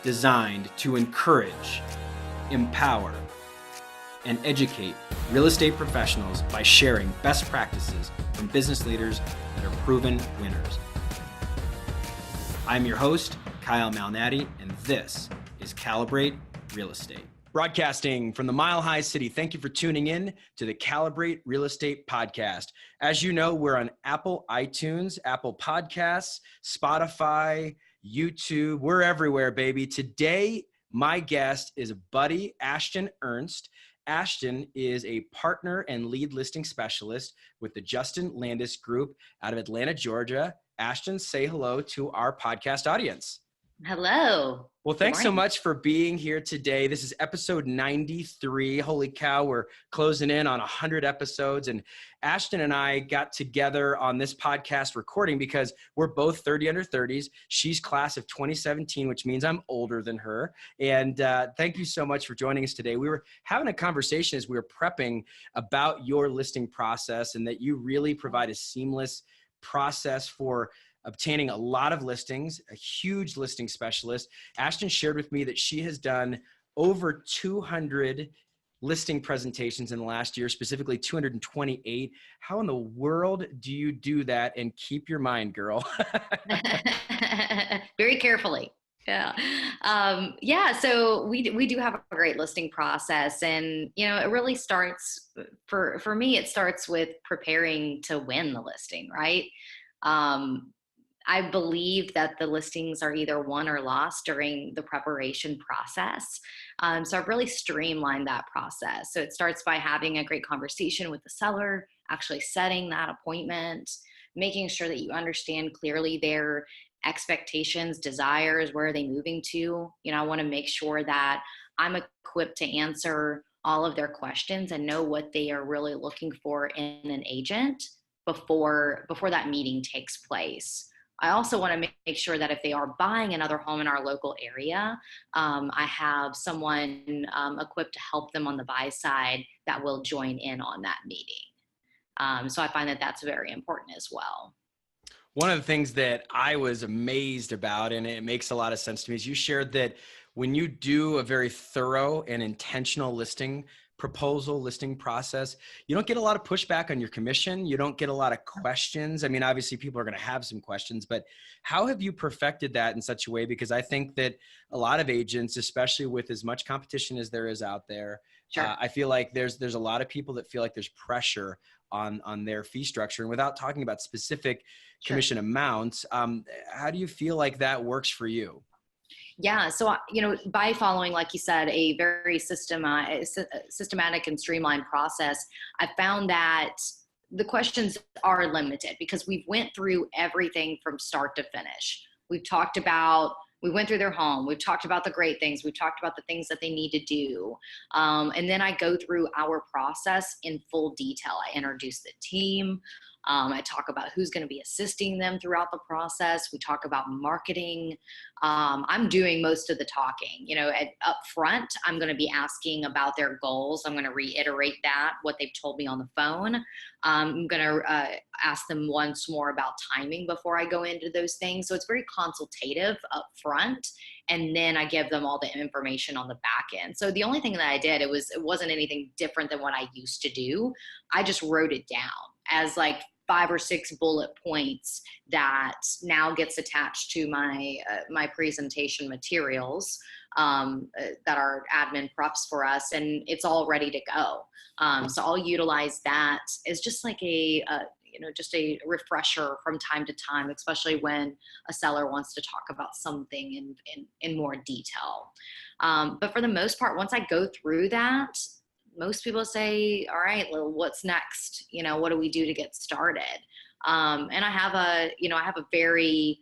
designed to encourage, empower, and educate real estate professionals by sharing best practices from business leaders that are proven winners. I'm your host, Kyle Malnati, and this is Calibrate Real Estate. Broadcasting from the Mile High City, thank you for tuning in to the Calibrate Real Estate Podcast. As you know, we're on Apple iTunes, Apple Podcasts, Spotify, YouTube. We're everywhere, baby. Today, my guest is buddy Ashton Ernst. Ashton is a partner and lead listing specialist with the Justin Landis Group out of Atlanta, Georgia. Ashton, say hello to our podcast audience. Hello. Well, thanks so much for being here today. This is episode 93. Holy cow, we're closing in on 100 episodes. And Ashton and I got together on this podcast recording because we're both 30 under 30s. She's class of 2017, which means I'm older than her. And thank you so much for joining us today. We were having a conversation as we were prepping about your listing process and that you really provide a seamless process for obtaining a lot of listings, a huge listing specialist. Ashton shared with me that she has done over 200 listing presentations in the last year, specifically 228. How in the world do you do that and keep your mind, girl? Very carefully. Yeah. So we do have a great listing process, and, you know, it really starts for me, it starts with preparing to win the listing, right? I believe that the listings are either won or lost during the preparation process. So I've really streamlined that process. So it starts by having a great conversation with the seller, actually setting that appointment, making sure that you understand clearly their expectations, desires, where are they moving to. You know, I want to make sure that I'm equipped to answer all of their questions and know what they are really looking for in an agent before that meeting takes place. I also want to make sure that if they are buying another home in our local area, I have someone equipped to help them on the buy side that will join in on that meeting. So I find that that's very important as well. One of the things that I was amazed about, and it makes a lot of sense to me, is you shared that when you do a very thorough and intentional listing process, you don't get a lot of pushback on your commission. You don't get a lot of questions. I mean, obviously people are going to have some questions, but how have you perfected that in such a way? Because I think that a lot of agents, especially with as much competition as there is out there, Sure. I feel like there's a lot of people that feel like there's pressure on their fee structure. And without talking about specific commission amounts, how do you feel like that works for you? Yeah. So, you know, by following, like you said, a very systematic and streamlined process, I found that the questions are limited because we've went through everything from start to finish. We went through their home. We've talked about the great things. We've talked about the things that they need to do. And then I go through our process in full detail. I introduce the team. I talk about who's going to be assisting them throughout the process. We talk about marketing. I'm doing most of the talking. You know, up front, I'm going to be asking about their goals. I'm going to reiterate what they've told me on the phone. I'm going to ask them once more about timing before I go into those things. So it's very consultative up front. And then I give them all the information on the back end. So the only thing that I did, it wasn't anything different than what I used to do. I just wrote it down as like 5 or 6 bullet points that now gets attached to my presentation materials that are admin props for us, and it's all ready to go. So I'll utilize that as just like just a refresher from time to time, especially when a seller wants to talk about something in more detail. But for the most part, once I go through that, most people say, all right, well, what's next? You know, what do we do to get started? And I have a very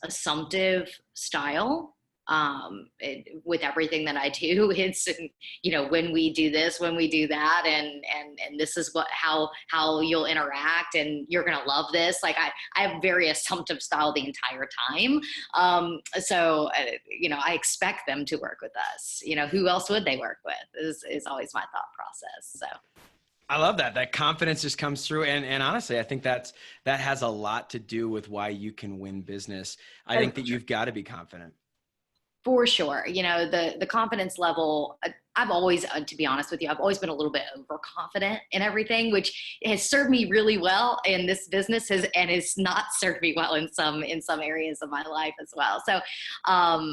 assumptive style. With everything that I do, it's, you know, when we do this, when we do that, and this is how you'll interact, and you're going to love this. Like I have very assumptive style the entire time. I expect them to work with us. You know, who else would they work with is always my thought process. So. I love that. That confidence just comes through. And honestly, I think that has a lot to do with why you can win business. I think that you've got to be confident. For sure. You know, the confidence level, I've always, to be honest with you, I've always been a little bit overconfident in everything, which has served me really well in this business has not served me well in some areas of my life as well. So,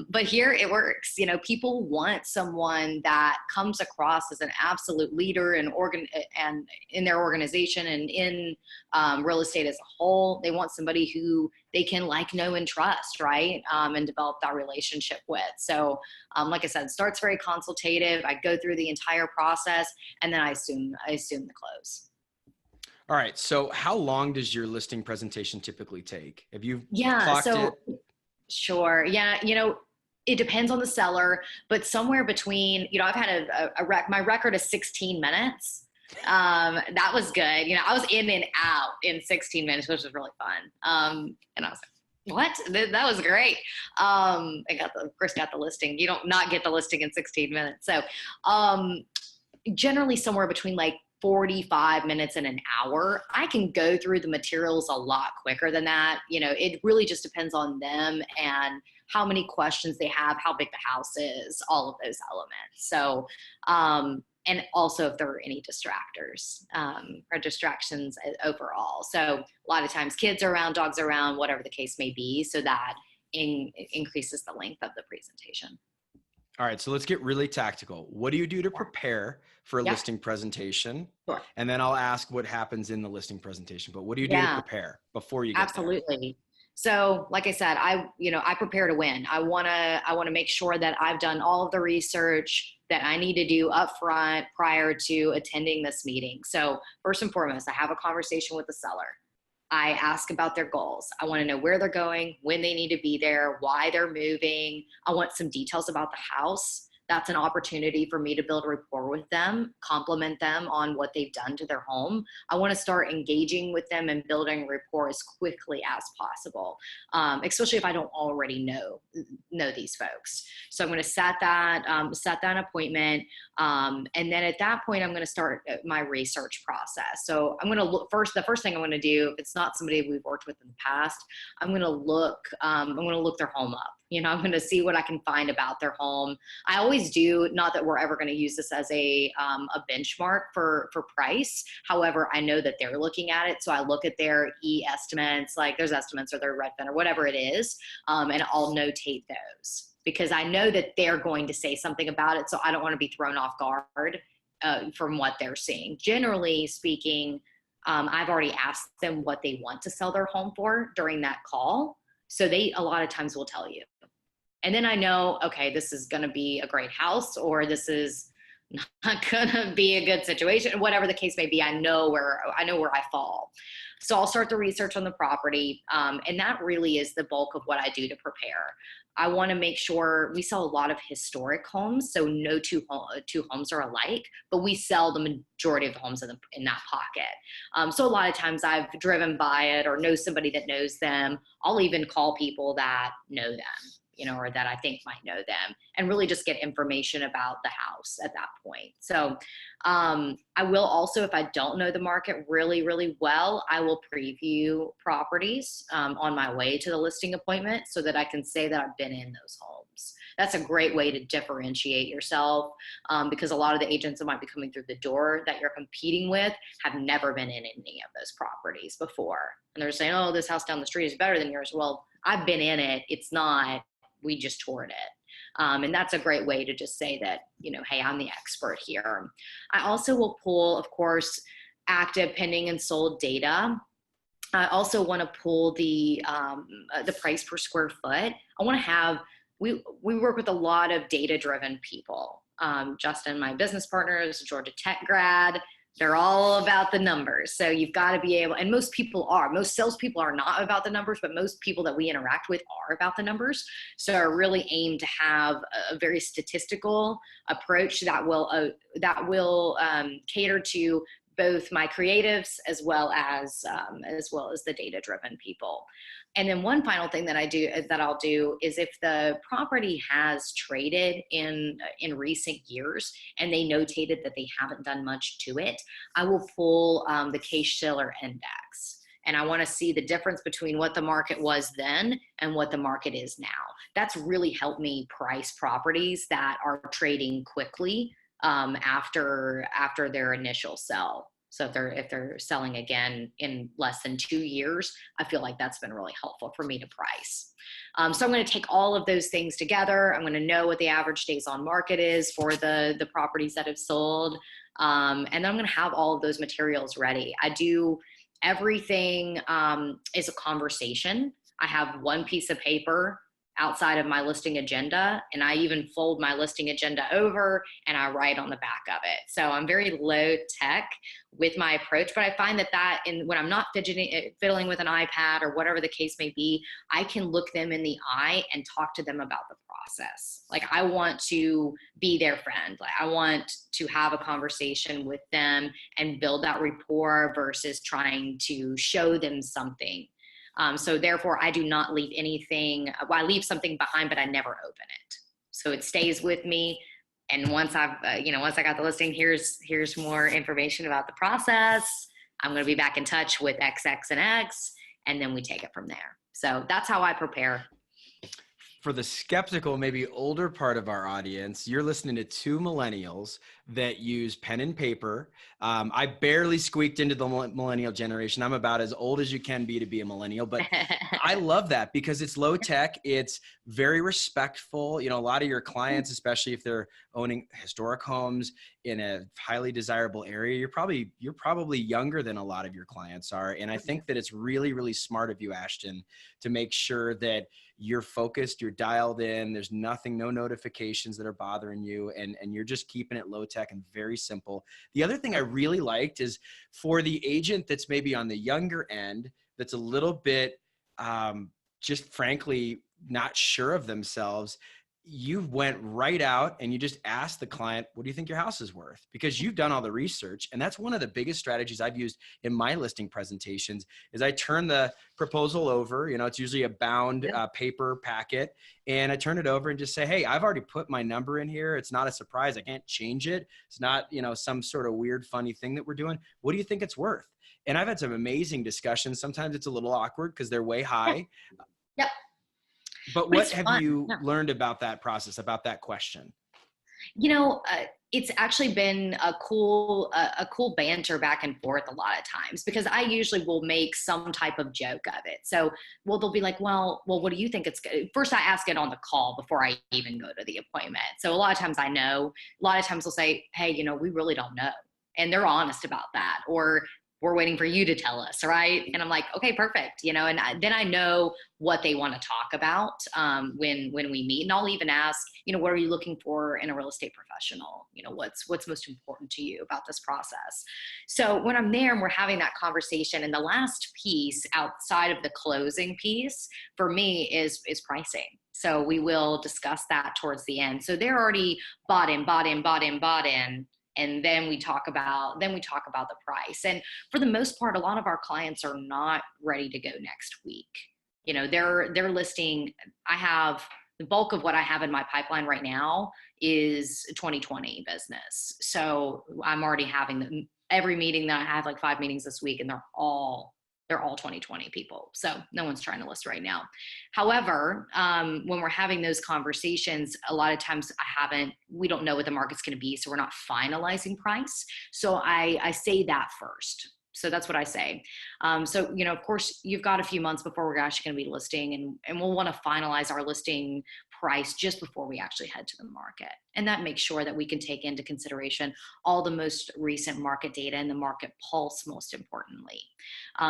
but here it works. You know, people want someone that comes across as an absolute leader and in their organization and in real estate as a whole. They want somebody who they can like, know, and trust, right? And develop that relationship with. So, like I said, it starts very consultative. I go through the entire process, and then I assume the close. All right. So how long does your listing presentation typically take? Have you clocked it? Sure. Yeah. You know, it depends on the seller, but somewhere between, you know, I've had my record is 16 minutes. That was good. You know, I was in and out in 16 minutes, which was really fun. And I was like, what? That was great. I first got the listing. You don't not get the listing in 16 minutes. So, generally somewhere between like 45 minutes and an hour. I can go through the materials a lot quicker than that. You know, it really just depends on them and how many questions they have, how big the house is, all of those elements. So, and also if there are any distractors or distractions overall. So a lot of times kids are around, dogs are around, whatever the case may be. So that increases the length of the presentation. All right, so let's get really tactical. What do you do to prepare for a listing presentation? Sure. And then I'll ask what happens in the listing presentation. But what do you do to prepare before you get Absolutely. there? So like I said, I prepare to win. I want to make sure that I've done all of the research that I need to do up front prior to attending this meeting. So first and foremost, I have a conversation with the seller. I ask about their goals. I want to know where they're going, when they need to be there, why they're moving. I want some details about the house. That's an opportunity for me to build a rapport with them, compliment them on what they've done to their home. I want to start engaging with them and building rapport as quickly as possible, especially if I don't already know these folks. So I'm going to set that appointment. And then at that point, I'm going to start my research process. So I'm going to look first. The first thing I'm going to do, if it's not somebody we've worked with in the past, I'm going to look their home up. You know, I'm going to see what I can find about their home. I always do, not that we're ever going to use this as a benchmark for price. However, I know that they're looking at it. So I look at their estimates, like there's estimates or their Redfin or whatever it is. And I'll notate those because I know that they're going to say something about it. So I don't want to be thrown off guard from what they're seeing. Generally speaking, I've already asked them what they want to sell their home for during that call. So they, a lot of times will tell you. And then I know, okay, this is going to be a great house or this is not going to be a good situation, whatever the case may be. I know where I fall. So I'll start the research on the property. And that really is the bulk of what I do to prepare. I want to make sure we sell a lot of historic homes. So no two homes are alike, but we sell the majority of the homes in that pocket. So a lot of times I've driven by it or know somebody that knows them. I'll even call people that know them, you know, or that I think might know them, and really just get information about the house at that point. So I will also, if I don't know the market really, really well, I will preview properties on my way to the listing appointment so that I can say that I've been in those homes. That's a great way to differentiate yourself because a lot of the agents that might be coming through the door that you're competing with have never been in any of those properties before. And they're saying, oh, this house down the street is better than yours. Well, I've been in it. It's not. We just toured it. And that's a great way to just say that, you know, hey, I'm the expert here. I also will pull, of course, active, pending, and sold data. I also want to pull the price per square foot. I want to have, we work with a lot of data-driven people. Justin, my business partner, is a Georgia Tech grad. They're all about the numbers. So you've got to be able, and most salespeople are not about the numbers, but most people that we interact with are about the numbers. So I really aim to have a very statistical approach that will cater to both my creatives as well as the data-driven people. And then one final thing that I'll do is if the property has traded in recent years and they notated that they haven't done much to it, I will pull the Case-Shiller index. And I want to see the difference between what the market was then and what the market is now. That's really helped me price properties that are trading quickly after their initial sell. So if they're selling again in less than 2 years, I feel like that's been really helpful for me to price. So I'm going to take all of those things together. I'm going to know what the average days on market is for the properties that have sold. And then I'm going to have all of those materials ready. I do everything is a conversation. I have one piece of paper outside of my listing agenda, and I even fold my listing agenda over and I write on the back of it. So I'm very low tech with my approach, but I find that when I'm not fiddling with an iPad or whatever the case may be, I can look them in the eye and talk to them about the process. Like, I want to be their friend. Like, I want to have a conversation with them and build that rapport versus trying to show them something. So therefore, I do not leave anything. Well, I leave something behind, but I never open it. So it stays with me. And once I got the listing, here's more information about the process. I'm going to be back in touch with X, X, and X, and then we take it from there. So that's how I prepare. For the skeptical, maybe older part of our audience, you're listening to two millennials that use pen and paper. I barely squeaked into the millennial generation. I'm about as old as you can be to be a millennial, but I love that because it's low tech. It's very respectful. You know, a lot of your clients, especially if they're owning historic homes in a highly desirable area, you're probably younger than a lot of your clients are. And I think that it's really, really smart of you, Ashton, to make sure that you're focused, you're dialed in, there's nothing, no notifications that are bothering you, and you're just keeping it low tech and very simple. The other thing I really liked is for the agent that's maybe on the younger end, that's a little bit just frankly not sure of themselves, you went right out and you just asked the client, what do you think your house is worth? Because you've done all the research. And that's one of the biggest strategies I've used in my listing presentations is I turn the proposal over, you know, it's usually a bound paper packet. And I turn it over and just say, hey, I've already put my number in here. It's not a surprise. I can't change it. It's not, you know, some sort of weird, funny thing that we're doing. What do you think it's worth? And I've had some amazing discussions. Sometimes it's a little awkward because they're way high. Yep. But what have you learned about that process, about that question? You know, it's actually been a cool banter back and forth a lot of times because I usually will make some type of joke of it. So, well, they'll be like, well, what do you think it's good? First, I ask it on the call before I even go to the appointment. So a lot of times I know, a lot of times they'll say, hey, you know, we really don't know. And they're honest about that. Or we're waiting for you to tell us, right? And I'm like, okay, perfect. You know, and then I know what they want to talk about when we meet. And I'll even ask, you know, what are you looking for in a real estate professional? You know, what's most important to you about this process? So when I'm there and we're having that conversation, and the last piece outside of the closing piece for me is pricing. So we will discuss that towards the end. So they're already bought in. And then we talk about the price. And for the most part, a lot of our clients are not ready to go next week. You know, they're listing. I have the bulk of what I have in my pipeline right now is 2020 business. So I'm already having every meeting that I have, like 5 meetings this week, and they're all 2020 people. So no one's trying to list right now. However, when we're having those conversations, a lot of times we don't know what the market's going to be. So we're not finalizing price. So I say that first. So that's what I say. So, you know, of course, you've got a few months before we're actually going to be listing, and we'll want to finalize our listing price just before we actually head to the market. And that makes sure that we can take into consideration all the most recent market data and the market pulse, most importantly.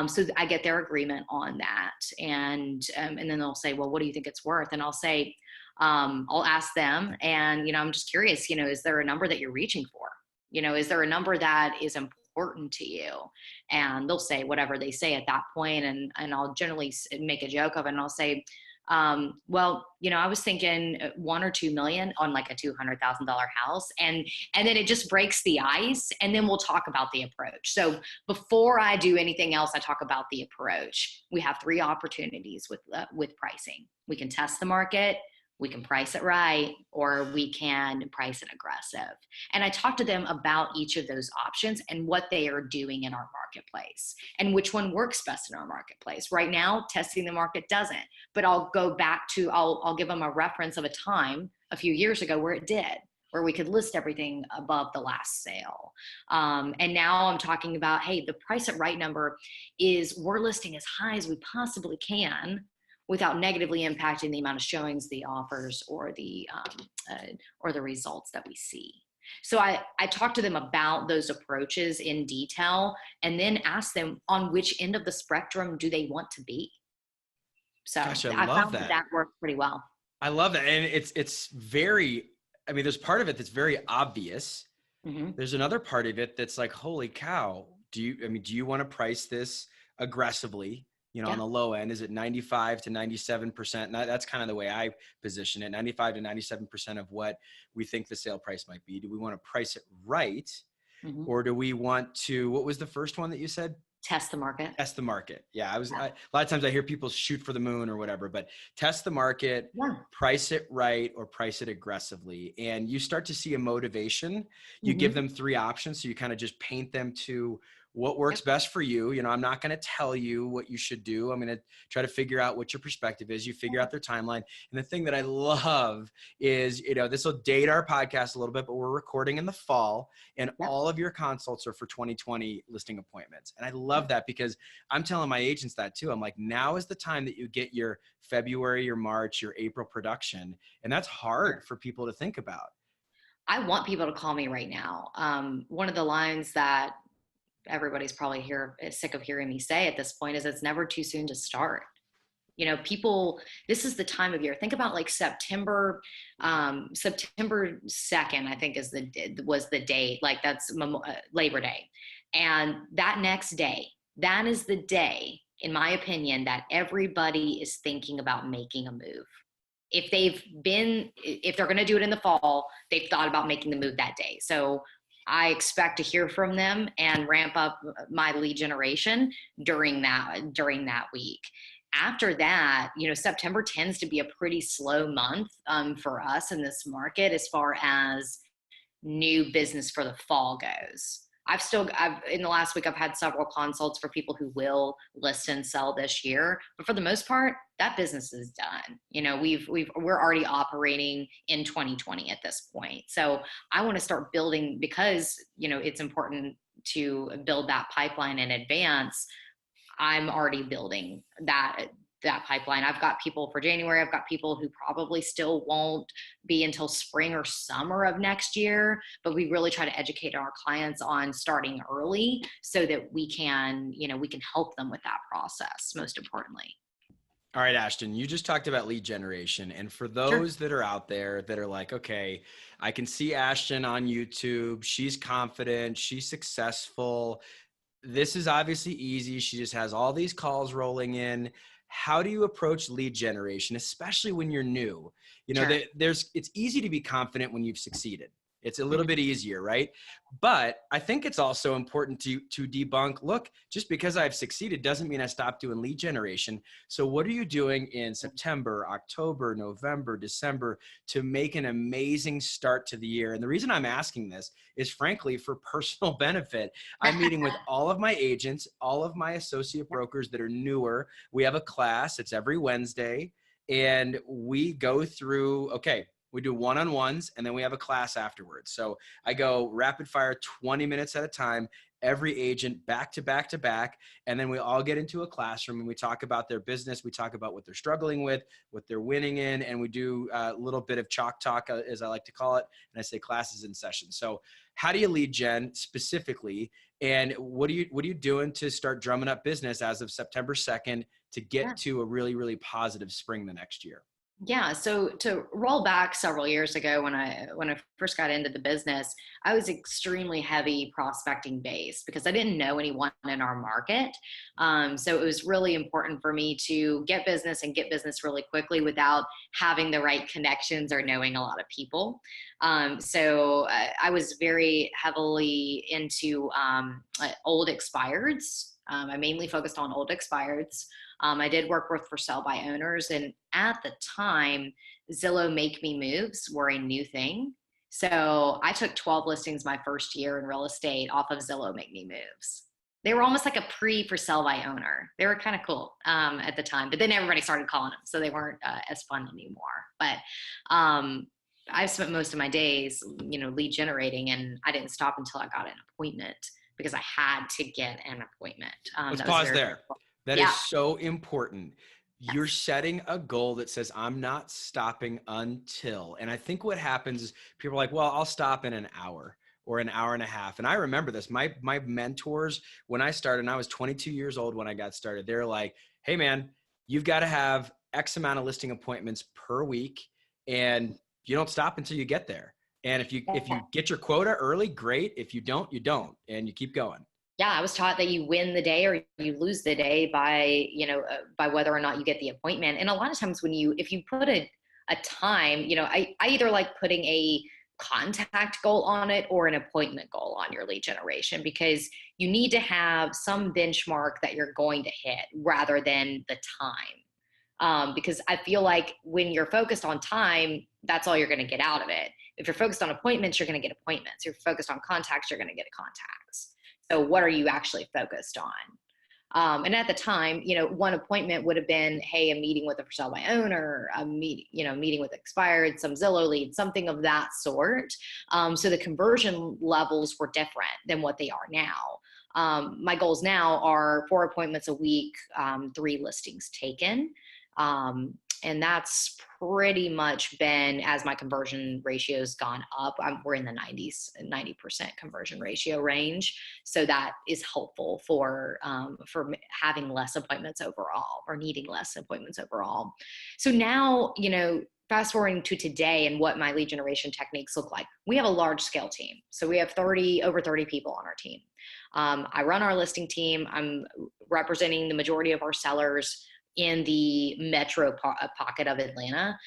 So I get their agreement on that. And then they'll say, well, what do you think it's worth? And I'll say, I'll ask them, and, you know, I'm just curious, you know, is there a number that you're reaching for? You know, is there a number that is important to you? And they'll say whatever they say at that point, and I'll generally make a joke of it, and I'll say, well, you know, I was thinking 1 or 2 million on like a $200,000 house. And then it just breaks the ice, and then we'll talk about the approach. So before I do anything else, I talk about the approach. We have 3 opportunities with pricing. We can test the market, We can price it right, or we can price it aggressive. And I talk to them about each of those options and what they are doing in our marketplace and which one works best in our marketplace. Right now, testing the market doesn't, but I'll go back to, I'll give them a reference of a time a few years ago where it did, where we could list everything above the last sale. And now I'm talking about, hey, the price it right number is we're listing as high as we possibly can without negatively impacting the amount of showings, the offers, or the results that we see. So I talk to them about those approaches in detail, and then ask them on which end of the spectrum do they want to be. So Gosh, I I love found that. that worked pretty well. I love that. And it's very, I mean, there's part of it that's very obvious. Mm-hmm. There's another part of it that's like, holy cow, do you want to price this aggressively? On the low end, is it 95 to 97%? And that's kind of the way I position it. 95 to 97% of what we think the sale price might be. Do we want to price it right? Mm-hmm. Or do we want to, what was the first one that you said? Test the market. Test the market. Yeah. A lot of times I hear people shoot for the moon or whatever, but test the market, price it right, or price it aggressively. And you start to see a motivation. You give them 3 options. So you kind of just paint them to what works best for you. I'm not going to tell you what you should do. I'm going to try to figure out what your perspective is. You figure out their timeline. And the thing that I love is, this will date our podcast a little bit, but we're recording in the fall, and all of your consults are for 2020 listing appointments. And I love that, because I'm telling my agents that too. I'm like, now is the time that you get your February, your March, your April production. And that's hard for people to think about. I want people to call me right now. One of the lines that everybody's probably sick of hearing me say at this point is, it's never too soon to start. People, this is the time of year. Think about like September 2nd, I think was the date, like that's Labor Day. And that next day, that is the day, in my opinion, that everybody is thinking about making a move. If they're going to do it in the fall, they've thought about making the move that day. So I expect to hear from them and ramp up my lead generation during that week. After that, September tends to be a pretty slow month for us in this market as far as new business for the fall goes. In the last week, I've had several consults for people who will list and sell this year, but for the most part, that business is done. We're already operating in 2020 at this point. So I want to start building, because, it's important to build that pipeline in advance. I'm already building that pipeline. I've got people for January. I've got people who probably still won't be until spring or summer of next year, but we really try to educate our clients on starting early so that we can help them with that process, most importantly. All right, Ashton, you just talked about lead generation. And for those that are out there that are like, okay, I can see Ashton on YouTube. She's confident. She's successful. This is obviously easy. She just has all these calls rolling in. How do you approach lead generation, especially when you're new? It's easy to be confident when you've succeeded. It's a little bit easier, right? But I think it's also important to debunk, look, just because I've succeeded doesn't mean I stopped doing lead generation. So what are you doing in September, October, November, December to make an amazing start to the year? And the reason I'm asking this is frankly for personal benefit. I'm meeting with all of my agents, all of my associate brokers that are newer. We have a class, it's every Wednesday, and we go through, we do one-on-ones, and then we have a class afterwards. So I go rapid fire 20 minutes at a time, every agent back to back to back. And then we all get into a classroom and we talk about their business. We talk about what they're struggling with, what they're winning in. And we do a little bit of chalk talk, as I like to call it. And I say classes in session. So how do you lead gen specifically? And what are you doing to start drumming up business as of September 2nd to get to a really, really positive spring the next year? Yeah. So to roll back several years ago, when I first got into the business, I was extremely heavy prospecting based because I didn't know anyone in our market. So it was really important for me to get business and get business really quickly without having the right connections or knowing a lot of people. So I was very heavily into old expireds. I mainly focused on old expireds. I did work with for sale by owners. And at the time, Zillow Make Me Moves were a new thing. So I took 12 listings my first year in real estate off of Zillow Make Me Moves. They were almost like a pre for sale by owner. They were kind of cool at the time, but then everybody started calling them, so they weren't as fun anymore. But I've spent most of my days, lead generating, and I didn't stop until I got an appointment because I had to get an appointment. Let's pause there. That is so important. Yes. You're setting a goal that says, I'm not stopping until. And I think what happens is people are like, well, I'll stop in an hour or an hour and a half. And I remember this, my mentors, when I started, and I was 22 years old when I got started, they're like, hey man, you've got to have X amount of listing appointments per week. And you don't stop until you get there. And if you get your quota early, great. If you don't, you don't, and you keep going. Yeah, I was taught that you win the day or you lose the day by, by whether or not you get the appointment. And a lot of times if you put a time, I either like putting a contact goal on it or an appointment goal on your lead generation, because you need to have some benchmark that you're going to hit rather than the time. Because I feel like when you're focused on time, that's all you're going to get out of it. If you're focused on appointments, you're going to get appointments. If you're focused on contacts, you're going to get contacts. So what are you actually focused on? And at the time, one appointment would have been, hey, a meeting with a for sale by owner, a meeting with expired, some Zillow leads, something of that sort. So the conversion levels were different than what they are now. My goals now are 4 appointments a week, 3 listings taken. And that's pretty much been, as my conversion ratio's gone up, we're in the 90% conversion ratio range. So that is helpful for having less appointments overall, or needing less appointments overall. So now, fast forwarding to today and what my lead generation techniques look like. We have a large scale team. So we have over 30 people on our team. I run our listing team. I'm representing the majority of our sellers in the metro pocket of Atlanta.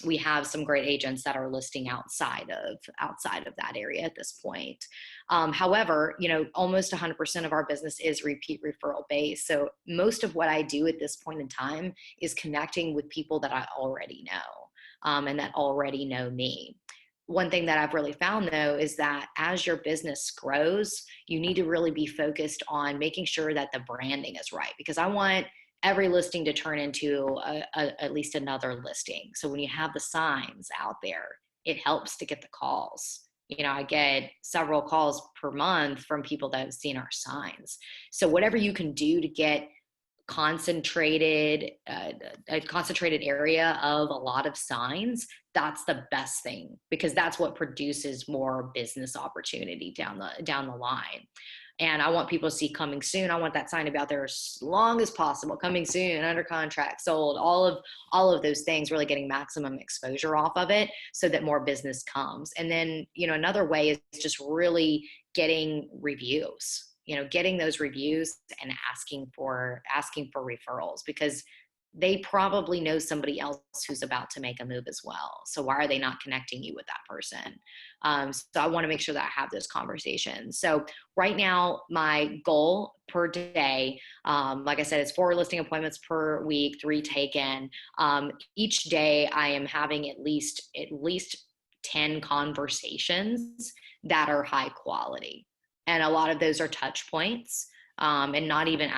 We have some great agents that are listing outside of that area at this point. However, almost 100% of our business is repeat referral based. So most of what I do at this point in time is connecting with people that I already know, and that already know me. One thing that I've really found though is that as your business grows, you need to really be focused on making sure that the branding is right, because I want every listing to turn into at least another listing. So when you have the signs out there, it helps to get the calls. I get several calls per month from people that have seen our signs. So whatever you can do to get a concentrated area of a lot of signs, that's the best thing, because that's what produces more business opportunity down the line. And I want people to see coming soon. I want that sign to be out there as long as possible. Coming soon, under contract, sold, all of those things, really getting maximum exposure off of it so that more business comes. And then, another way is just really getting reviews, getting those reviews and asking for referrals, because they probably know somebody else who's about to make a move as well. So why are they not connecting you with that person? So I want to make sure that I have those conversations. So right now, my goal per day, like I said, it's 4 listing appointments per week, 3 taken. Each day I am having at least 10 conversations that are high quality. And a lot of those are touch points. And not even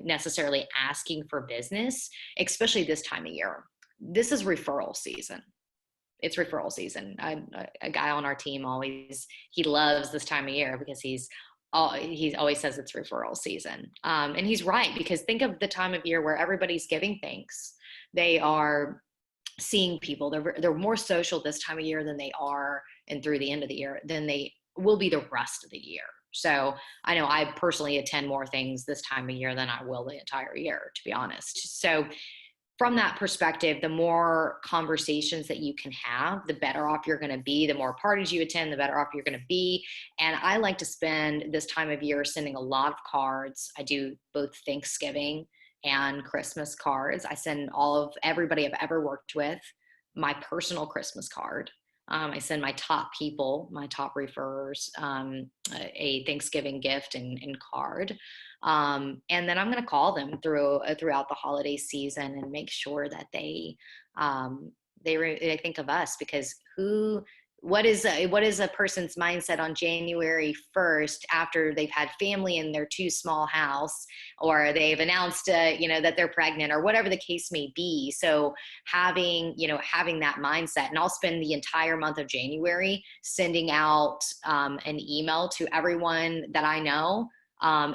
necessarily asking for business, especially this time of year. This is referral season. It's referral season. A guy on our team he loves this time of year because he always says it's referral season. And he's right, because think of the time of year where everybody's giving thanks. They are seeing people. They're more social this time of year than they are, and through the end of the year, than they will be the rest of the year. So I know I personally attend more things this time of year than I will the entire year, to be honest. So from that perspective, the more conversations that you can have, the better off you're going to be. The more parties you attend, the better off you're going to be. And I like to spend this time of year sending a lot of cards. I do both Thanksgiving and Christmas cards. I send everybody I've ever worked with my personal Christmas card. I send my top people, my top referrers, a Thanksgiving gift and card. And then I'm going to call them throughout the holiday season and make sure that they think of us, because what is a person's mindset on January 1st after they've had family in their too small house, or they've announced, that they're pregnant, or whatever the case may be. So having that mindset, and I'll spend the entire month of January sending out an email to everyone that I know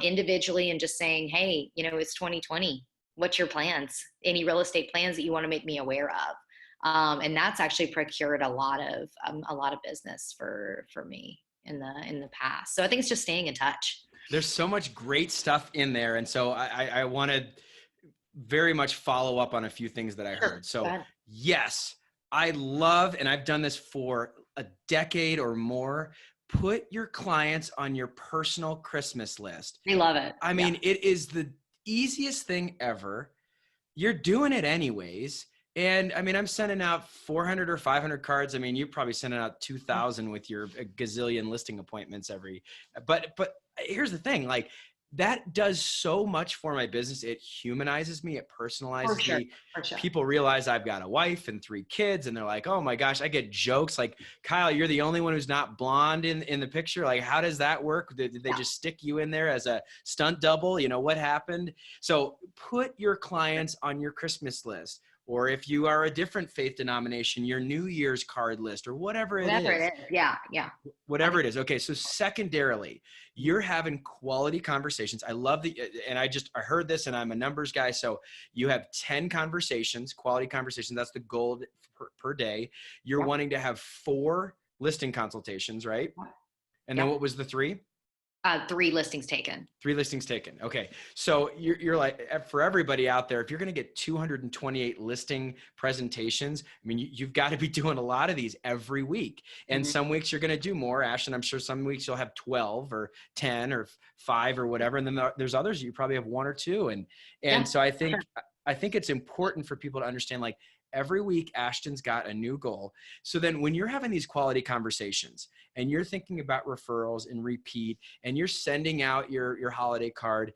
individually, and just saying, hey, it's 2020. What's your plans? Any real estate plans that you want to make me aware of? And that's actually procured a lot of business for me in the past. So I think it's just staying in touch. There's so much great stuff in there. And so I want to very much follow up on a few things that I heard. So yes, I love, and I've done this for a decade or more, put your clients on your personal Christmas list. I love it. I mean, it is the easiest thing ever. You're doing it anyways. And I mean, I'm sending out 400 or 500 cards. I mean, you're probably sending out 2,000 with your gazillion listing appointments but here's the thing, like, that does so much for my business. It humanizes me. It personalizes me. For sure. People realize I've got a wife and 3 kids, and they're like, oh my gosh, I get jokes like, Kyle, you're the only one who's not blonde in the picture. Like, how does that work? Did they just stick you in there as a stunt double? What happened? So put your clients on your Christmas list. Or if you are a different faith denomination, your New Year's card list, or whatever it is. Yeah. Whatever it is. Okay. So secondarily, you're having quality conversations. I love and I heard this, and I'm a numbers guy. So you have 10 conversations, quality conversations. That's the goal per day. You're wanting to have 4 listing consultations, right? And then what was the 3? 3 listings taken. 3 listings taken. Okay. So you're like, for everybody out there, if you're going to get 228 listing presentations, I mean, you've got to be doing a lot of these every week. And some weeks you're going to do more, Ashton. I'm sure some weeks you'll have 12 or 10 or 5 or whatever. And then there's others you probably have 1 or 2. And so I think it's important for people to understand, like, every week, Ashton's got a new goal. So then when you're having these quality conversations and you're thinking about referrals and repeat, and you're sending out your holiday card,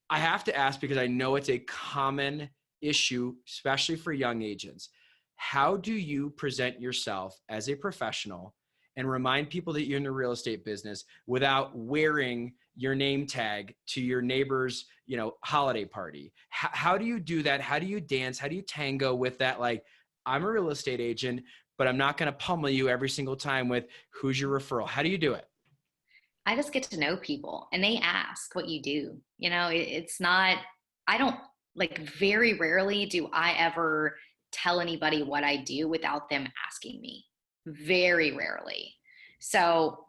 I have to ask, because I know it's a common issue, especially for young agents. How do you present yourself as a professional and remind people that you're in the real estate business without wearing your name tag to your neighbor's, holiday party? How do you do that? How do you dance? How do you tango with that? Like, I'm a real estate agent, but I'm not going to pummel you every single time with who's your referral. How do you do it? I just get to know people, and they ask what you do. It's not, I don't, like, very rarely do I ever tell anybody what I do without them asking me. Very rarely. So,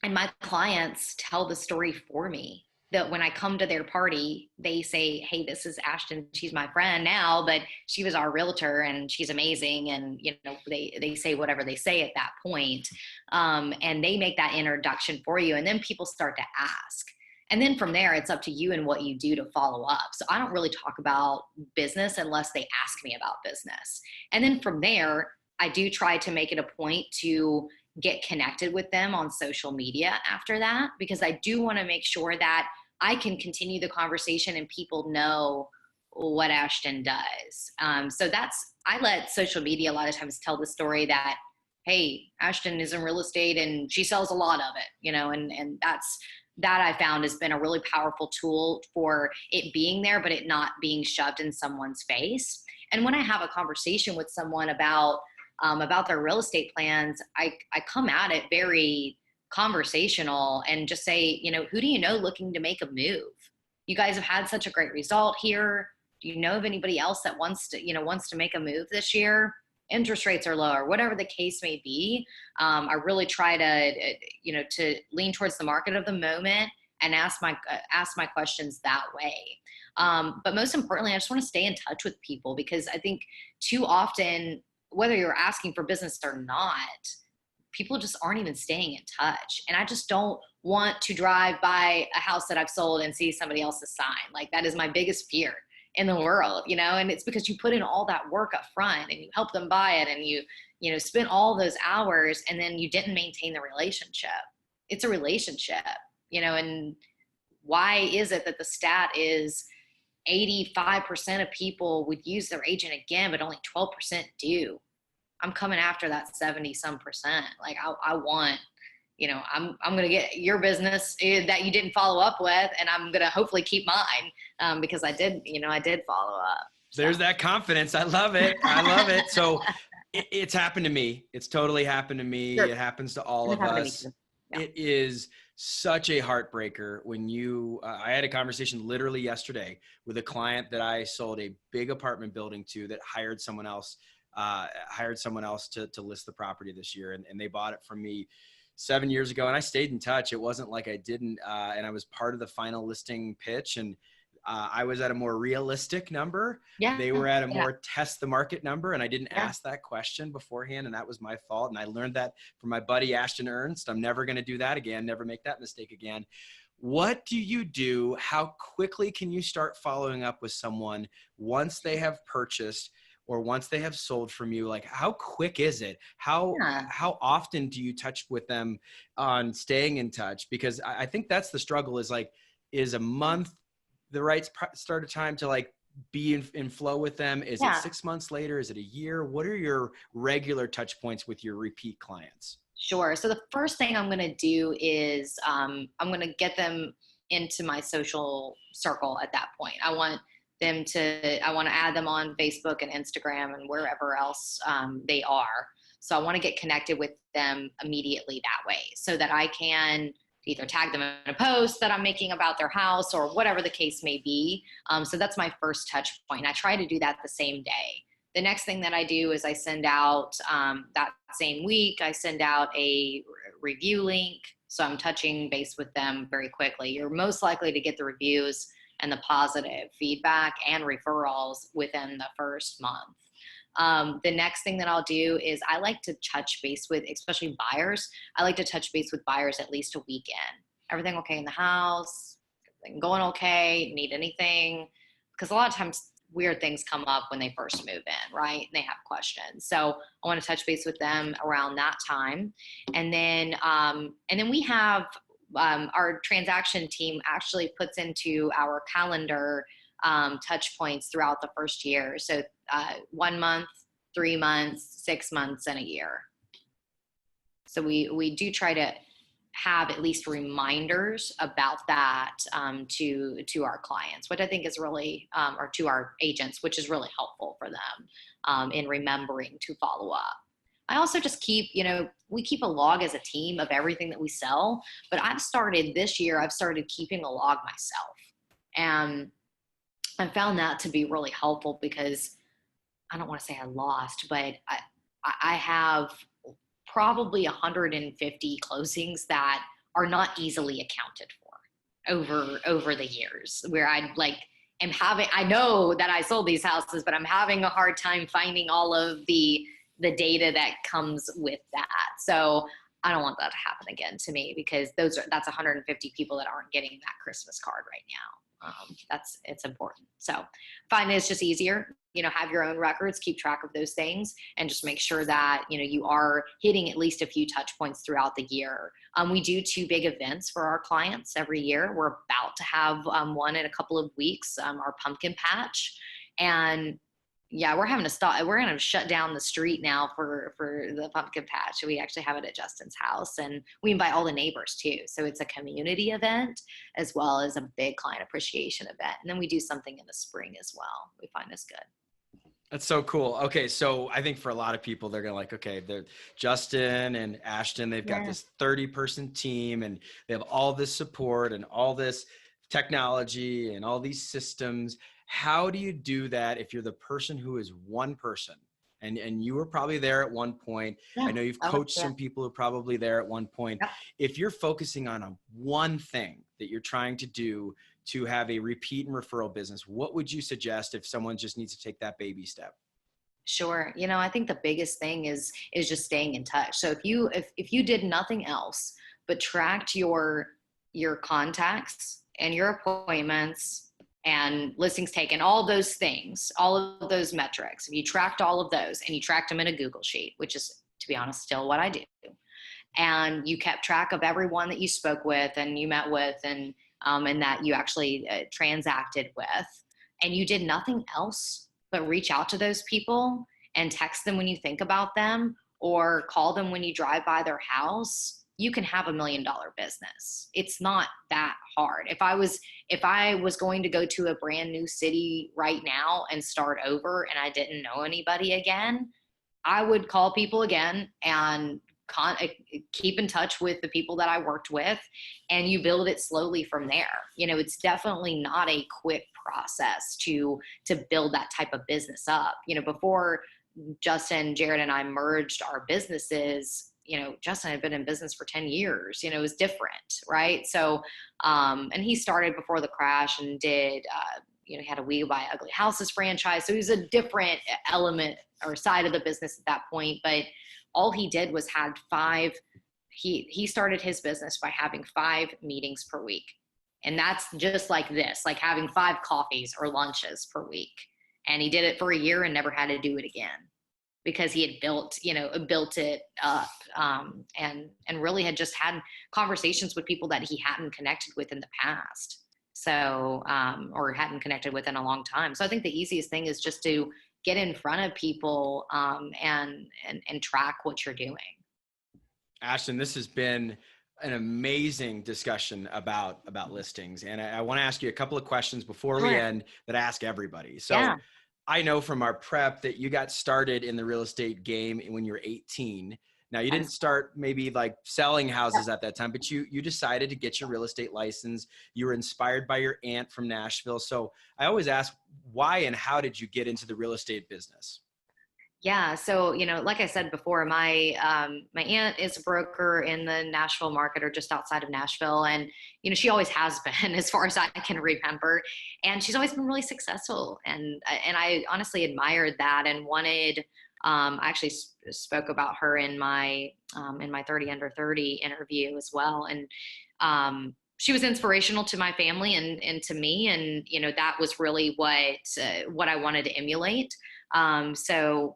and my clients tell the story for me, that when I come to their party, they say, hey, this is Ashton. She's my friend now, but she was our realtor and she's amazing. And, they say whatever they say at that point. And they make that introduction for you. And then people start to ask. And then from there, it's up to you and what you do to follow up. So I don't really talk about business unless they ask me about business. And then from there, I do try to make it a point to get connected with them on social media after that, because I do want to make sure that I can continue the conversation and people know what Ashton does. So I let social media a lot of times tell the story that, hey, Ashton is in real estate and she sells a lot of it, and that I found has been a really powerful tool for it being there, but it not being shoved in someone's face. And when I have a conversation with someone about their real estate plans, I come at it very conversational and just say, who do you know looking to make a move? You guys have had such a great result here. Do you know of anybody else that wants to make a move this year? Interest rates are lower, whatever the case may be. I really try to lean towards the market of the moment and ask my questions that way. But most importantly, I just want to stay in touch with people, because I think too often, whether you're asking for business or not, people just aren't even staying in touch. And I just don't want to drive by a house that I've sold and see somebody else's sign. Like, that is my biggest fear in the world, and it's because you put in all that work up front and you help them buy it and you spend all those hours, and then you didn't maintain the relationship. It's a relationship, and why is it that the stat is 85% of people would use their agent again, but only 12% do? I'm coming after that 70 some percent. Like I want, I'm going to get your business that you didn't follow up with, and I'm going to hopefully keep mine because I did follow up. So. There's that confidence. I love it. I love it. So it's happened to me. It's totally happened to me. Sure. It happens to all of us. Yeah. It is such a heartbreaker when I had a conversation literally yesterday with a client that I sold a big apartment building to that hired someone else to list the property this year. And they bought it from me 7 years ago, and I stayed in touch. It wasn't like I didn't, and I was part of the final listing pitch, and I was at a more realistic number. Yeah. They were at a more test the market number, and I didn't ask that question beforehand, and that was my fault. And I learned that from my buddy Ashton Ernst. I'm never going to do that again, never make that mistake again. What do you do? How quickly can you start following up with someone once they have purchased or once they have sold from you? Like, how quick is it? How often do you touch with them on staying in touch? Because I think that's the struggle, is a month the right start of time to be in flow with them? Is it 6 months later? Is it a year? What are your regular touch points with your repeat clients? Sure. So the first thing I'm going to do is I'm going to get them into my social circle at that point. I want to add them on Facebook and Instagram and wherever else they are. So I want to get connected with them immediately that way so that I can either tag them in a post that I'm making about their house or whatever the case may be. So that's my first touch point. And I try to do that the same day. The next thing that I do is I send out that same week, I send out a review link. So I'm touching base with them very quickly. You're most likely to get the reviews and the positive feedback and referrals within the first month. The next thing that I'll do is I like to touch base with, especially buyers. I like to touch base with buyers at least a week in. Everything okay in the house? Everything going okay? Need anything? Because a lot of times weird things come up when they first move in, right? And they have questions. So I want to touch base with them around that time. And then we have our transaction team actually puts into our calendar touch points throughout the first year. So 1 month, 3 months, 6 months, and a year. So we do try to have at least reminders about that to our clients, which I think is really, or to our agents, which is really helpful for them in remembering to follow up. I also just keep, we keep a log as a team of everything that we sell, but I've started keeping a log myself. And I found that to be really helpful because I don't want to say I lost, but I have probably 150 closings that are not easily accounted for over the years, where I know that I sold these houses, but I'm having a hard time finding all of the data that comes with that. So I don't want that to happen again to me, because that's 150 people that aren't getting that Christmas card right now. It's important. So find it's just easier, have your own records, keep track of those things, and just make sure that, you are hitting at least a few touch points throughout the year. We do 2 big events for our clients every year. We're about to have one in a couple of weeks, our pumpkin patch. And yeah, we're going to shut down the street now for the pumpkin patch. We actually have it at Justin's house, and we invite all the neighbors too. So it's a community event as well as a big client appreciation event. And then we do something in the spring as well. We find this good. That's so cool. Okay. So I think for a lot of people, they're going to they're Justin and Ashton, they've got this 30-person team, and they have all this support and all this technology and all these systems. How do you do that if you're the person who is one person? And you were probably there at one point. Yeah. I know you've coached some people who are probably there at one point. Yeah. If you're focusing on one thing that you're trying to do to have a repeat and referral business, what would you suggest if someone just needs to take that baby step? Sure. I think the biggest thing is just staying in touch. So if you did nothing else but tracked your contacts and your appointments and listings taken, all those things, all of those metrics, if you tracked all of those and you tracked them in a Google sheet, which is, to be honest, still what I do, and you kept track of everyone that you spoke with and you met with, and and that you actually transacted with, and you did nothing else but reach out to those people and text them when you think about them or call them when you drive by their house, you can have $1 million business. It's not that hard. If I was going to go to a brand new city right now and start over and I didn't know anybody again, I would call people again and keep in touch with the people that I worked with, and you build it slowly from there. It's definitely not a quick process to build that type of business up. Before Justin, Jared, and I merged our businesses, Justin had been in business for 10 years, it was different. Right. So, and he started before the crash and did, he had a We Buy Ugly Houses franchise. So he was a different element or side of the business at that point. But all he did was he started his business by having 5 meetings per week. And that's just like this, like having 5 coffees or lunches per week. And he did it for a year and never had to do it again because he had built it up, and really had just had conversations with people that he hadn't connected with in the past. So, or hadn't connected with in a long time. So I think the easiest thing is just to get in front of people, and track what you're doing. Ashton, this has been an amazing discussion about listings. And I want to ask you a couple of questions before we end that I ask everybody. So yeah. I know from our prep that you got started in the real estate game when you were 18. Now you didn't start maybe like selling houses at that time, but you decided to get your real estate license. You were inspired by your aunt from Nashville. So I always ask, why and how did you get into the real estate business? Yeah. So, like I said before, my aunt is a broker in the Nashville market or just outside of Nashville. And, she always has been as far as I can remember. And she's always been really successful. And I honestly admired that and wanted, I actually spoke about her in my 30 under 30 interview as well. And, she was inspirational to my family and to me. And, that was really what I wanted to emulate. So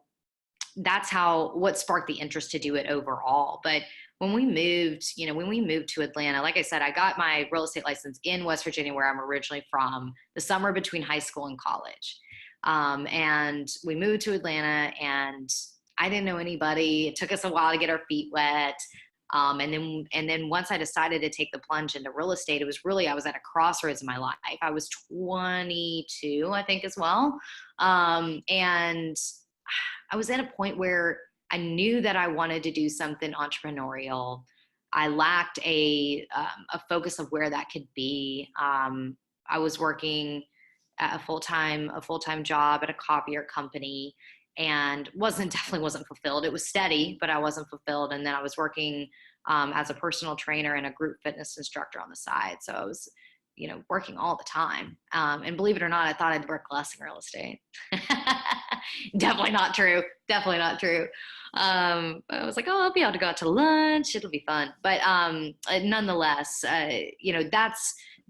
that's what sparked the interest to do it overall. But when we moved to Atlanta, like I said, I got my real estate license in West Virginia, where I'm originally from, the summer between high school and college. And we moved to Atlanta and I didn't know anybody. It took us a while to get our feet wet. And then once I decided to take the plunge into real estate, I was at a crossroads in my life. I was 22, I think, as well. And I was at a point where I knew that I wanted to do something entrepreneurial. I lacked a focus of where that could be. I was working at a full-time job at a copier company and definitely wasn't fulfilled. It was steady, but I wasn't fulfilled. And then I was working as a personal trainer and a group fitness instructor on the side. So I was, working all the time. And believe it or not, I thought I'd work less in real estate. Definitely not true. I was like, I'll be able to go out to lunch. It'll be fun. But nonetheless,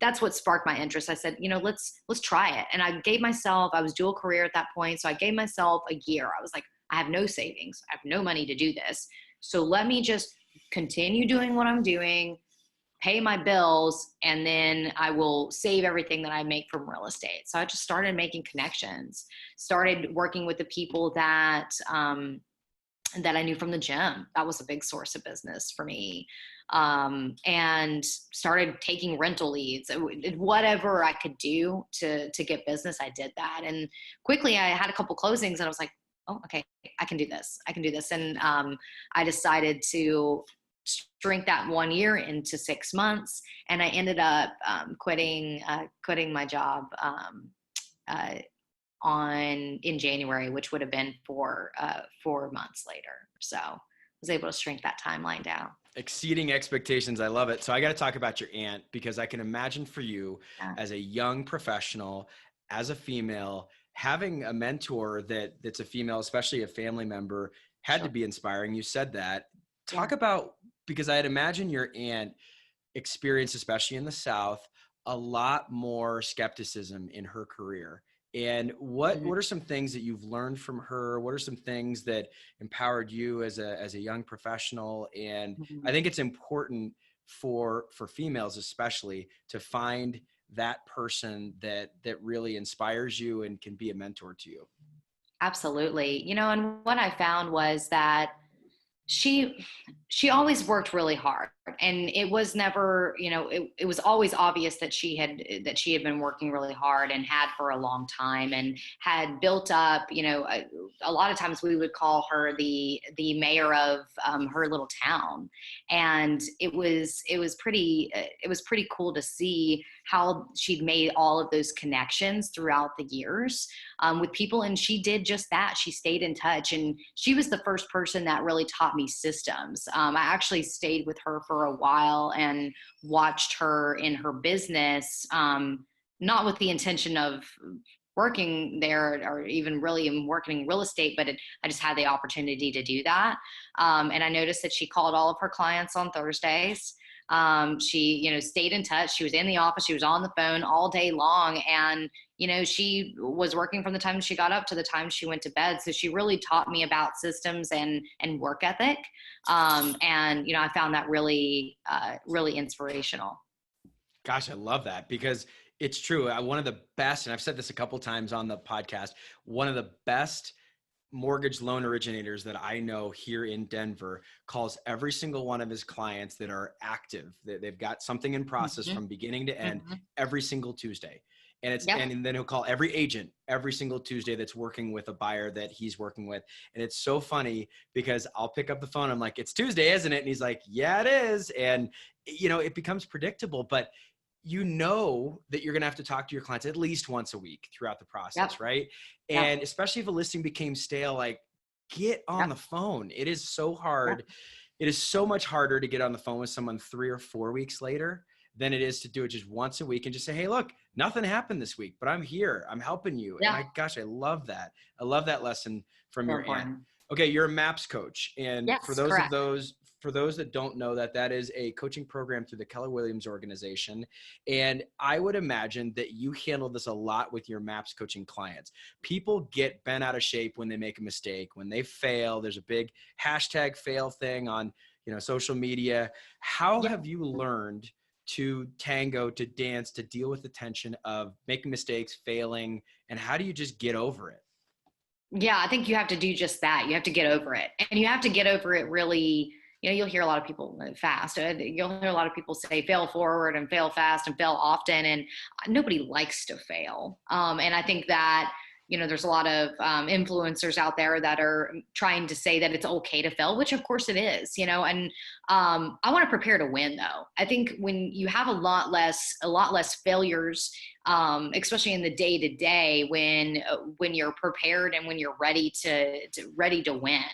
that's what sparked my interest. I said, let's try it. And I was dual career at that point. So I gave myself a year. I was like, I have no savings. I have no money to do this. So let me just continue doing what I'm doing, pay my bills, and then I will save everything that I make from real estate. So I just started making connections, started working with the people that I knew from the gym. That was a big source of business for me. And started taking rental leads. Whatever I could do to get business, I did that. And quickly I had a couple closings and I was like, oh, okay, I can do this. And I decided to shrink that 1 year into 6 months. And I ended up quitting my job in January, which would have been 4 months later. So I was able to shrink that timeline down. Exceeding expectations. I love it. So I got to talk about your aunt, because I can imagine for you as a young professional, as a female, having a mentor that's a female, especially a family member, had to be inspiring. You said that. Talk about, because I'd imagine your aunt experienced, especially in the South, a lot more skepticism in her career. And what are some things that you've learned from her? What are some things that empowered you as a young professional? And I think it's important for females, especially, to find that person that really inspires you and can be a mentor to you? Absolutely. And what I found was that she always worked really hard, and it was never, it was always obvious that she had been working really hard and had for a long time, and had built up, a lot of times we would call her the mayor of her little town. And it was pretty cool to see how she'd made all of those connections throughout the years with people. And she did just that. She stayed in touch, and she was the first person that really taught me systems. I actually stayed with her for a while and watched her in her business, not with the intention of working there or even really working real estate, but I just had the opportunity to do that. And I noticed that she called all of her clients on Thursdays. She, stayed in touch. She was in the office. She was on the phone all day long. And, she was working from the time she got up to the time she went to bed. So she really taught me about systems and work ethic. And, I found that really, really inspirational. Gosh, I love that, because it's true. One of the best, and I've said this a couple times on the podcast, one of the best mortgage loan originators that I know here in Denver calls every single one of his clients that are active, that they've got something in process from beginning to end, every single Tuesday. And and then he'll call every agent every single Tuesday that's working with a buyer that he's working with. And it's so funny because I'll pick up the phone. I'm like, "It's Tuesday, isn't it?" And he's like, "Yeah, it is." And, it becomes predictable, but that you're going to have to talk to your clients at least once a week throughout the process. Right. And especially if a listing became stale, like, get on the phone. It is so hard. It is so much harder to get on the phone with someone 3 or 4 weeks later than it is to do it just once a week and just say, "Hey, look, nothing happened this week, but I'm here. I'm helping you." And I love that. I love that lesson from your aunt. Okay. You're a MAPS coach. And for those that don't know, that is a coaching program through the Keller Williams organization. And I would imagine that you handle this a lot with your MAPS coaching clients. People get bent out of shape when they make a mistake, when they fail. There's a big #fail thing on, social media. How have you learned to tango, to dance, to deal with the tension of making mistakes, failing, and how do you just get over it? Yeah, I think you have to do just that. You have to get over it, and you have to get over it really. You'll hear a lot of people fast. You'll hear a lot of people say fail forward and fail fast and fail often. And nobody likes to fail. And I think that, there's a lot of influencers out there that are trying to say that it's okay to fail, which of course it is, and I want to prepare to win though. I think when you have a lot less failures, especially in the day to day, when you're prepared and when you're ready to win.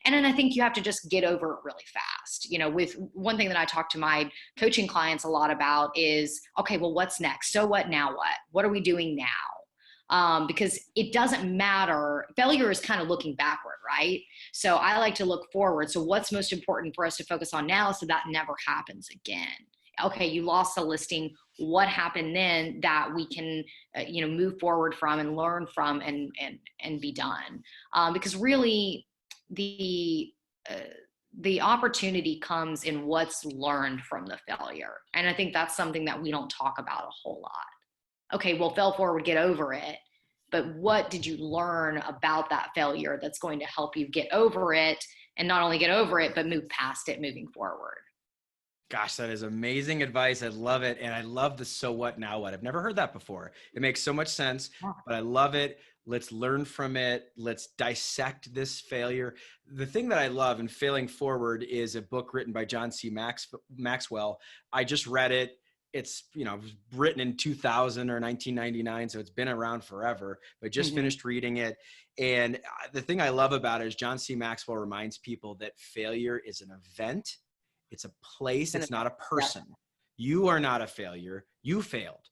And then I think you have to just get over it really fast. With one thing that I talk to my coaching clients a lot about is, okay, well, what's next? So what now? What are we doing now? Because it doesn't matter. Failure is kind of looking backward, right? So I like to look forward. So what's most important for us to focus on now so that never happens again? Okay, you lost a listing. What happened then that we can, move forward from and learn from and be done? Because really, the opportunity comes in what's learned from the failure. And I think that's something that we don't talk about a whole lot. Okay, well, fell forward, get over it. But what did you learn about that failure that's going to help you get over it, and not only get over it, but move past it moving forward? Gosh, that is amazing advice. I love it. And I love the "so what, now what." I've never heard that before. It makes so much sense, but I love it. Let's learn from it. Let's dissect this failure. The thing that I love in Failing Forward is a book written by John C. Maxwell. I just read it. It's, it was written in 2000 or 1999. So it's been around forever, but just finished reading it. And the thing I love about it is John C. Maxwell reminds people that failure is an event. It's a place. It's not a person. You are not a failure. You failed.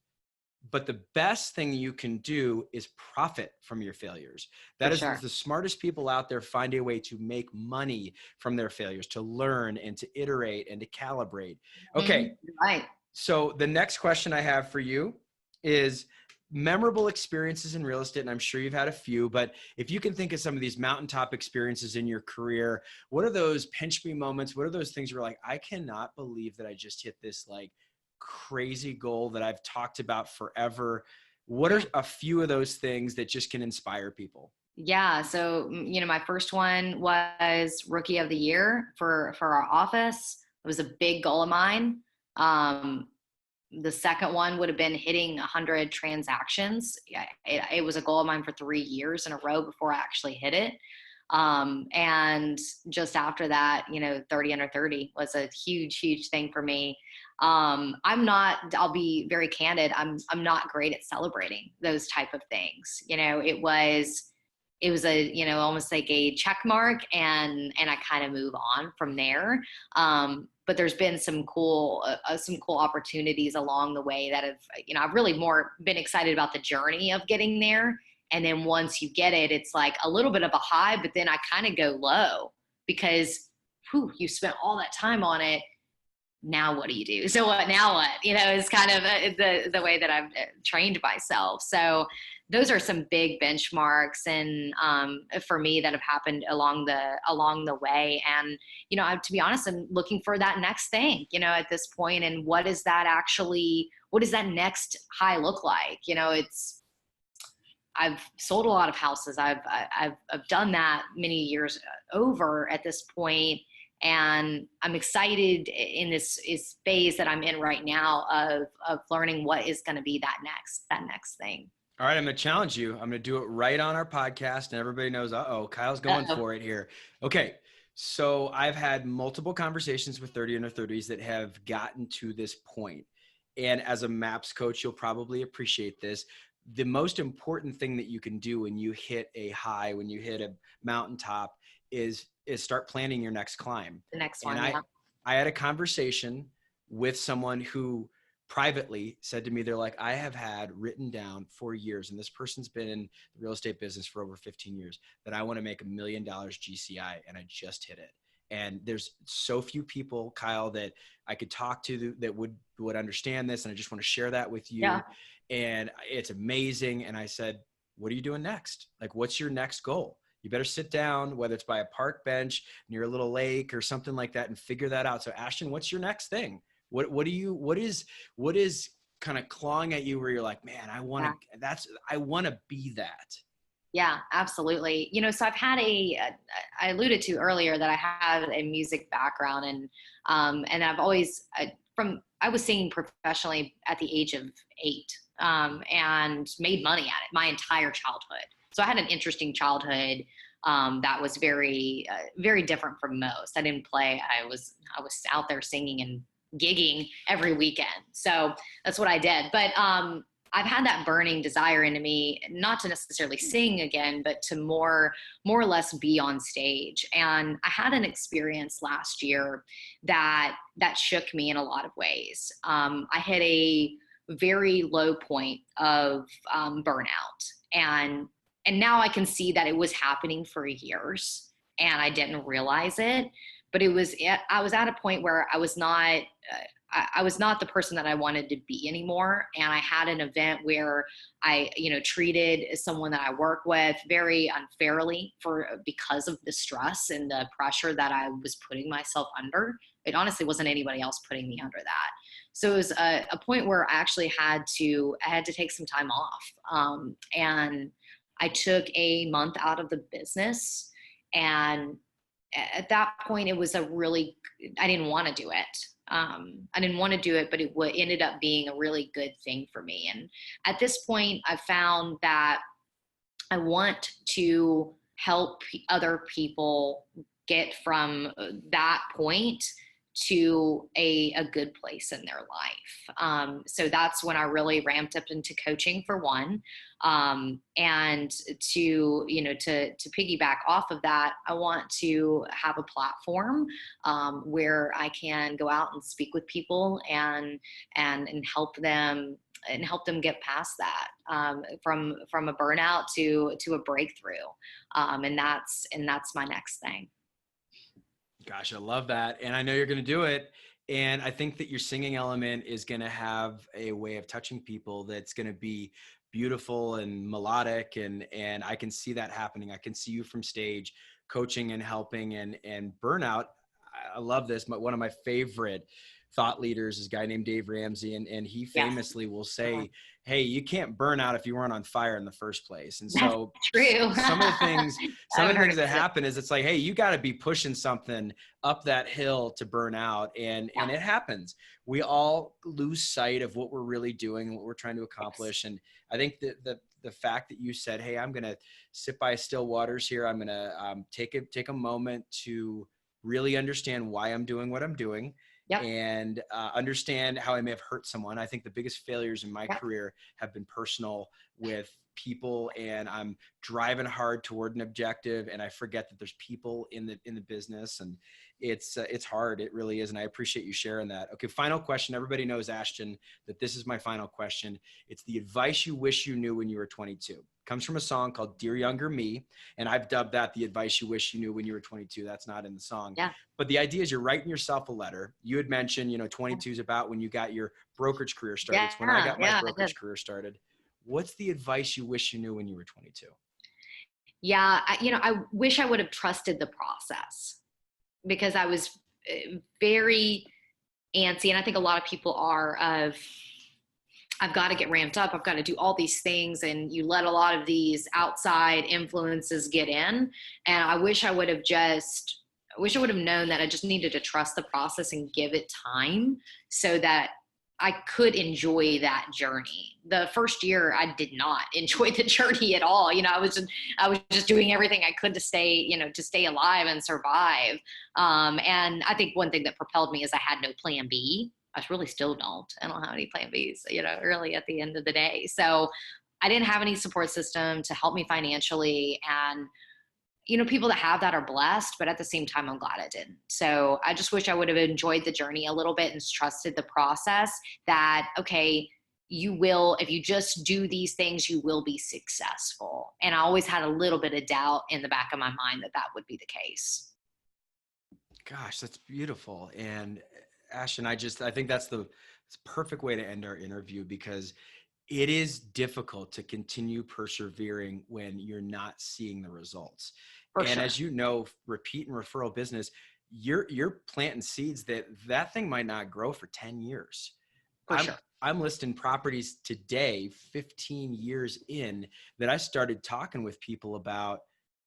But the best thing you can do is profit from your failures. That is the smartest people out there find a way to make money from their failures, to learn and to iterate and to calibrate. Okay. Right. So the next question I have for you is, memorable experiences in real estate, and I'm sure you've had a few, but if you can think of some of these mountaintop experiences in your career, what are those pinch me moments? What are those things where like, I cannot believe that I just hit this like crazy goal that I've talked about forever? What are a few of those things that just can inspire people? Yeah. So, my first one was Rookie of the Year for our office. It was a big goal of mine. The second one would have been hitting 100 transactions. It was a goal of mine for 3 years in a row before I actually hit it. And just after that, 30 under 30 was a huge, huge thing for me. I'll be very candid. I'm not great at celebrating those type of things. It was almost like a check mark, and I kind of move on from there. But there's been some cool opportunities along the way that have, I've really more been excited about the journey of getting there. And then once you get it, it's like a little bit of a high, but then I kind of go low because you spent all that time on it. Now what do you do? So what, now what, is kind of the way that I've trained myself. So those are some big benchmarks and for me that have happened along the way. And, to be honest, I'm looking for that next thing, at this point. And what does that next high look like? I've sold a lot of houses. I've done that many years over at this point. And I'm excited in this phase that I'm in right now of learning what is going to be that next thing. All right, I'm going to challenge you. I'm going to do it right on our podcast, and everybody knows, Kyle's going for it here. Okay, so I've had multiple conversations with 30 under 30s that have gotten to this point. And as a MAPS coach, you'll probably appreciate this. The most important thing that you can do when you hit a high, when you hit a mountaintop, is start planning your next climb. The next one, and I had a conversation with someone who privately said to me, they're like, I have had written down for years, and this person's been in the real estate business for over 15 years, that I want to make $1 million GCI, and I just hit it. And there's so few people, Kyle, that I could talk to that would understand this, and I just want to share that with you. Yeah. And it's amazing. And I said, what are you doing next? Like, what's your next goal? You better sit down, whether it's by a park bench near a little lake or something like that, and figure that out. So Ashton, what's your next thing? What is kind of clawing at you where you're like, man, I want to be that. Yeah, absolutely. So I've had I alluded to earlier that I have a music background, and I've always, I was singing professionally at the age of 8, and made money at it my entire childhood. So I had an interesting childhood that was very, very different from most. I didn't play. I was out there singing and gigging every weekend. So that's what I did. But I've had that burning desire into me, not to necessarily sing again, but to more or less be on stage. And I had an experience last year that shook me in a lot of ways. I hit a very low point of burnout, and now I can see that it was happening for years and I didn't realize it. But I was at a point where I was not the person that I wanted to be anymore. And I had an event where I, treated someone that I work with very unfairly because of the stress and the pressure that I was putting myself under. It honestly wasn't anybody else putting me under that. So it was a point where I actually had to take some time off. And I took a month out of the business, and at that point, it was I didn't want to do it. I didn't want to do it, but it ended up being a really good thing for me. And at this point, I found that I want to help other people get from that point to a good place in their life. So that's when I really ramped up into coaching, for one. And to piggyback off of that, I want to have a platform where I can go out and speak with people and help them get past that, from a burnout to a breakthrough. And that's my next thing. Gosh, I love that. And I know you're going to do it. And I think that your singing element is going to have a way of touching people that's going to be beautiful and melodic, and I can see that happening. I can see you from stage coaching and helping, and burnout. I love this, but one of my favorite thought leaders is a guy named Dave Ramsey, and he Yes. famously will say, hey, you can't burn out if you weren't on fire in the first place. And That's so true. some of the things that it. happen is it's like, hey, you got to be pushing something up that hill to burn out. And it happens. We all lose sight of what we're really doing, what we're trying to accomplish. And I think that the fact that you said, hey, I'm going to sit by still waters here. I'm going to take a moment to really understand why I'm doing what I'm doing. Yep. And understand how I may have hurt someone. I think the biggest failures in my career have been personal with people, and I'm driving hard toward an objective, and I forget that there's people in the business, and it's hard. It really is. And I appreciate you sharing that. Okay. Final question. Everybody knows, Ashton, that this is my final question. It's the advice you wish you knew when you were 22. Comes from a song called Dear Younger Me. And I've dubbed that the advice you wish you knew when you were 22. That's not in the song. Yeah. But the idea is you're writing yourself a letter. You had mentioned, 22 is about when you got your brokerage career started. It's when I got my brokerage career started. What's the advice you wish you knew when you were 22? Yeah. I wish I would have trusted the process, because I was very antsy. And I think a lot of people are I've got to get ramped up. I've got to do all these things. And you let a lot of these outside influences get in. And I wish I would have known that I just needed to trust the process and give it time so that I could enjoy that journey. The first year, I did not enjoy the journey at all. I was just doing everything I could to stay alive and survive. And I think one thing that propelled me is I had no plan B. I really still don't. I don't have any plan Bs, really at the end of the day. So I didn't have any support system to help me financially. And, people that have that are blessed, but at the same time, I'm glad I didn't. So I just wish I would have enjoyed the journey a little bit and trusted the process that, okay, you will, if you just do these things, you will be successful. And I always had a little bit of doubt in the back of my mind that would be the case. Gosh, that's beautiful. And Ashton, I think that's the perfect way to end our interview, because it is difficult to continue persevering when you're not seeing the results. And as you know, repeat and referral business, you're planting seeds that thing might not grow for 10 years. I'm listing properties today, 15 years in, that I started talking with people about,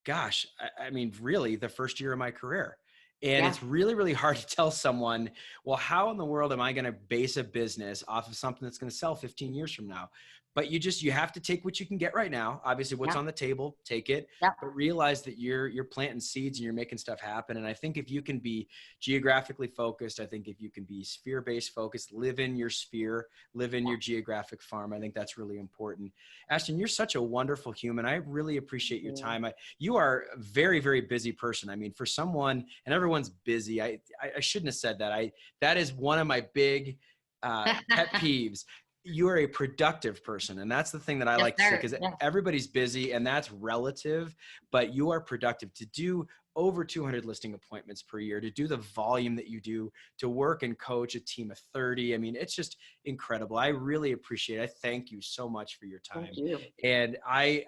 gosh, I mean, really the first year of my career. And it's really, really hard to tell someone, well, how in the world am I going to base a business off of something that's going to sell 15 years from now? But you have to take what you can get right now. Obviously, what's on the table, take it. But realize that you're planting seeds and you're making stuff happen. And I think if you can be geographically focused, I think if you can be sphere-based focused, live in your sphere, live in your geographic farm, I think that's really important. Ashton, you're such a wonderful human. I really appreciate your time. You are a very, very busy person. I mean, for someone, and everyone's busy. I shouldn't have said that. That is one of my big pet peeves. You are a productive person. And that's the thing that I like to say, because everybody's busy and that's relative, but you are productive. To do over 200 listing appointments per year, to do the volume that you do, to work and coach a team of 30. I mean, it's just incredible. I really appreciate it. I thank you so much for your time. Thank you. And I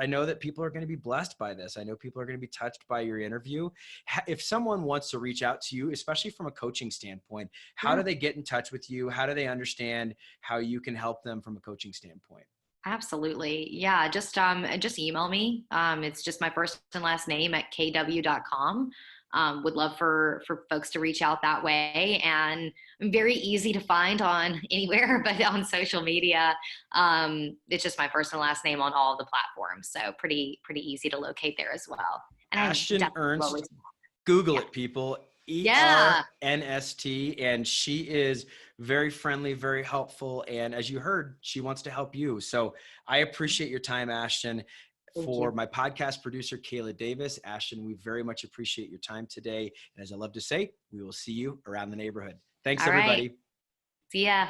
know that people are going to be blessed by this. I know people are going to be touched by your interview. If someone wants to reach out to you, especially from a coaching standpoint, how do they get in touch with you? How do they understand how you can help them from a coaching standpoint? Absolutely. Yeah. Just email me. It's just my first and last name at kw.com. Would love for folks to reach out that way. And I'm very easy to find on anywhere, but on social media, it's just my first and last name on all of the platforms. So pretty easy to locate there as well. And Ashton Ernst, Google it, people. ERNST, and she is very friendly, very helpful. And as you heard, she wants to help you. So I appreciate your time, Ashton. For my podcast producer, Kayla Davis, Ashton, we very much appreciate your time today. And as I love to say, we will see you around the neighborhood. Thanks, everybody. See ya.